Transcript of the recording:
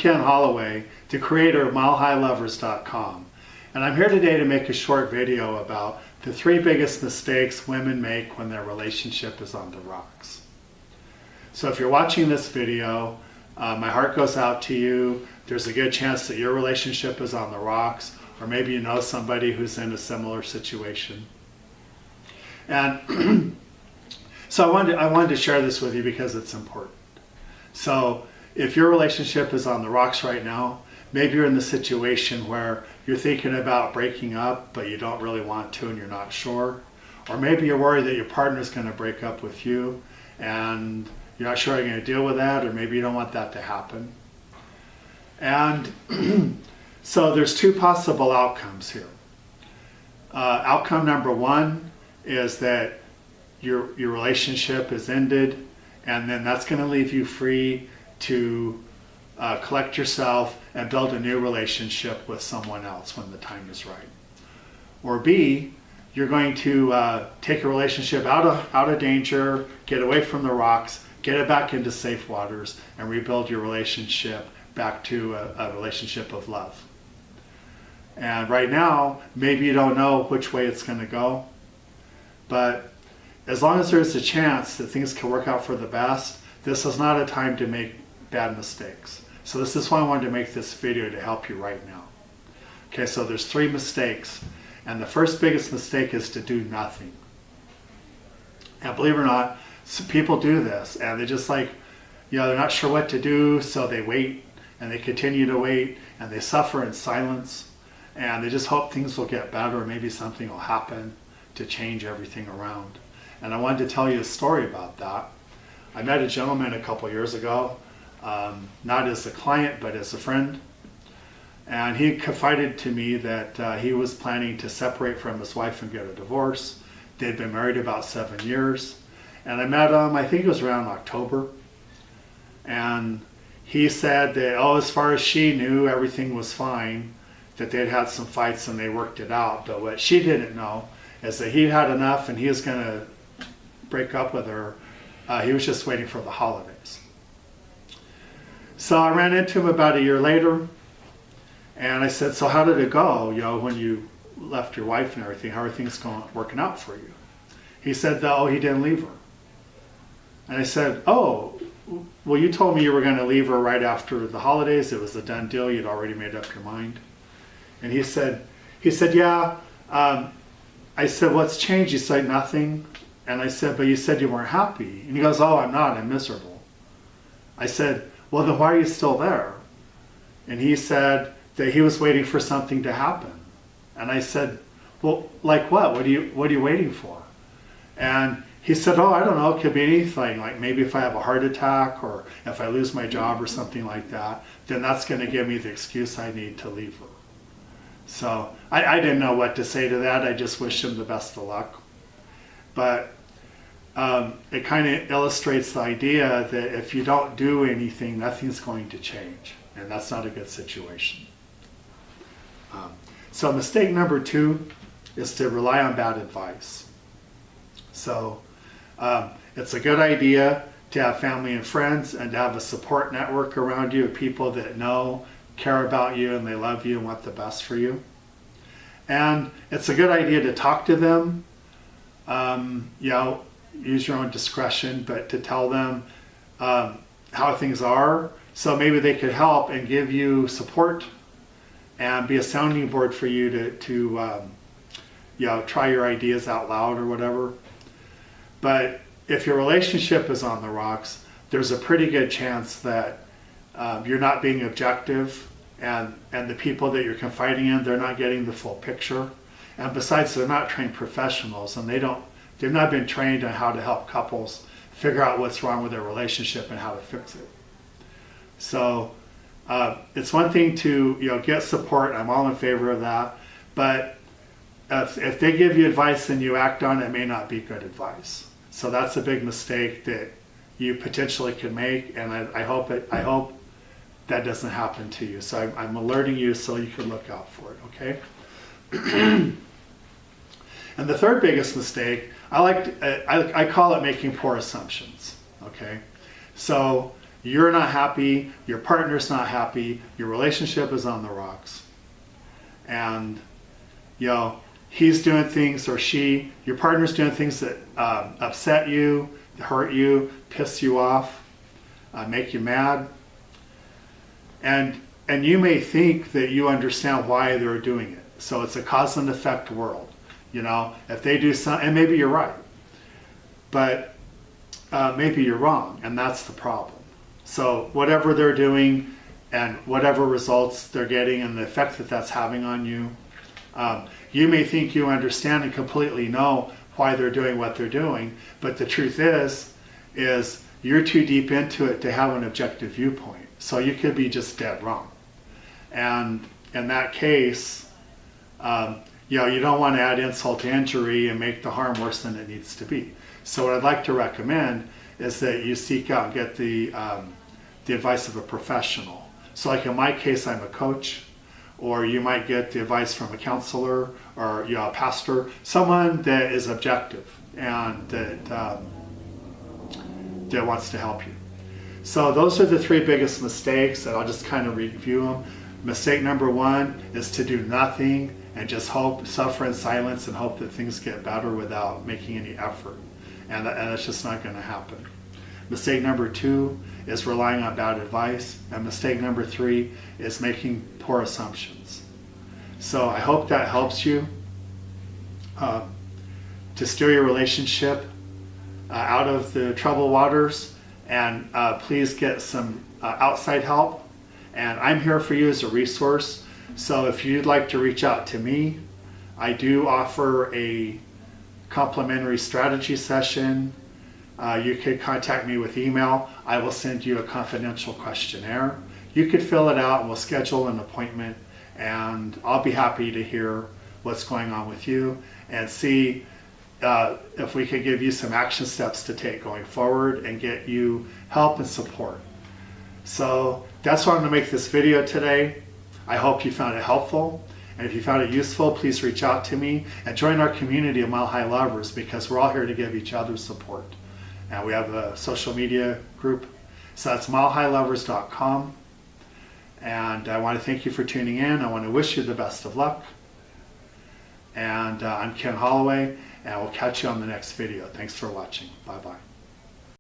Ken Holloway, the creator of MileHighLovers.com, and I'm here today to make a short video about the 3 biggest mistakes women make when their relationship is on the rocks. So if you're watching this video, my heart goes out to you. There's a good chance that your relationship is on the rocks, or maybe you know somebody who's in a similar situation. And so I wanted to share this with you because it's important. So if your relationship is on the rocks right now, maybe you're in the situation where you're thinking about breaking up, but you don't really want to and you're not sure. Or maybe you're worried that your partner's going to break up with you and you're not sure how you're going to deal with that, or maybe you don't want that to happen. And so there's 2 possible outcomes here. Outcome number 1 is that your relationship is ended, and then that's going to leave you free to collect yourself and build a new relationship with someone else when the time is right. Or B, you're going to take a relationship out of danger, get away from the rocks, get it back into safe waters, and rebuild your relationship back to a relationship of love. And right now, maybe you don't know which way it's going to go, but as long as there's a chance that things can work out for the best, this is not a time to make bad mistakes. So this is why I wanted to make this video, to help you right now. Okay, so there's 3 mistakes, and the first biggest mistake is to do nothing. And believe it or not, people do this, and they just they're not sure what to do, so they wait, and they continue to wait, and they suffer in silence, and they just hope things will get better, or maybe something will happen to change everything around. And I wanted to tell you a story about that. I met a gentleman a couple years ago, not as a client, but as a friend. And he confided to me that he was planning to separate from his wife and get a divorce. They'd been married about 7 years. And I met him, I think it was around October. And he said that, as far as she knew, everything was fine, that they'd had some fights and they worked it out. But what she didn't know is that he'd had enough and he was going to break up with her. He was just waiting for the holidays. So I ran into him about a year later, and I said, so how did it go, when you left your wife and everything? How are things working out for you? He said, he didn't leave her. And I said, well, you told me you were going to leave her right after the holidays. It was a done deal. You'd already made up your mind. And he said, yeah. I said, what's changed? He said, nothing. And I said, but you said you weren't happy. And he goes, I'm not. I'm miserable. I said, well, then why are you still there? And he said that he was waiting for something to happen. And I said, well, like what? What are you waiting for? And he said, I don't know. It could be anything. Like maybe if I have a heart attack, or if I lose my job or something like that, then that's going to give me the excuse I need to leave her. So I didn't know what to say to that. I just wished him the best of luck. But it kind of illustrates the idea that if you don't do anything, nothing's going to change. And that's not a good situation. So mistake number 2 is to rely on bad advice. So it's a good idea to have family and friends and to have a support network around you of people that care about you and they love you and want the best for you. And it's a good idea to talk to them, use your own discretion, but to tell them how things are, so maybe they could help and give you support and be a sounding board for you to try your ideas out loud or whatever. But if your relationship is on the rocks, there's a pretty good chance that you're not being objective, and the people that you're confiding in, they're not getting the full picture. And besides, they're not trained professionals, and they've not been trained on how to help couples figure out what's wrong with their relationship and how to fix it. So it's one thing to get support. I'm all in favor of that. But if they give you advice and you act on it, it may not be good advice. So that's a big mistake that you potentially can make, and I hope that doesn't happen to you. So I'm alerting you so you can look out for it, okay? And the third biggest mistake, I call it making poor assumptions, okay? So, you're not happy, your partner's not happy, your relationship is on the rocks. And, you know, he's doing things, or she, your partner's doing things that upset you, hurt you, piss you off, make you mad. And you may think that you understand why they're doing it. So it's a cause and effect world. You know, if they do something, and maybe you're right, but maybe you're wrong, and that's the problem. So whatever they're doing and whatever results they're getting and the effect that that's having on you, you may think you understand and completely know why they're doing what they're doing, but the truth is you're too deep into it to have an objective viewpoint. So you could be just dead wrong. And in that case, you know, you don't want to add insult to injury and make the harm worse than it needs to be. So what I'd like to recommend is that you seek out and get the advice of a professional. So like in my case, I'm a coach, or you might get the advice from a counselor or, you know, a pastor, someone that is objective and that wants to help you. So those are the three biggest mistakes, and I'll just kind of review them. Mistake number one is to do nothing and just hope, suffer in silence and hope that things get better without making any effort. And that's just not going to happen. Mistake number two is relying on bad advice. And mistake number three is making poor assumptions. So I hope that helps you to steer your relationship out of the troubled waters. And please get some outside help. And I'm here for you as a resource. So if you'd like to reach out to me, I do offer a complimentary strategy session. You could contact me with email. I will send you a confidential questionnaire. You could fill it out and we'll schedule an appointment, and I'll be happy to hear what's going on with you and see if we could give you some action steps to take going forward and get you help and support. So that's why I'm going to make this video today. I hope you found it helpful. And if you found it useful, please reach out to me and join our community of Mile High Lovers, because we're all here to give each other support. And we have a social media group. So that's milehiglovers.com. And I want to thank you for tuning in. I want to wish you the best of luck. And I'm Ken Holloway, and we'll catch you on the next video. Thanks for watching. Bye-bye.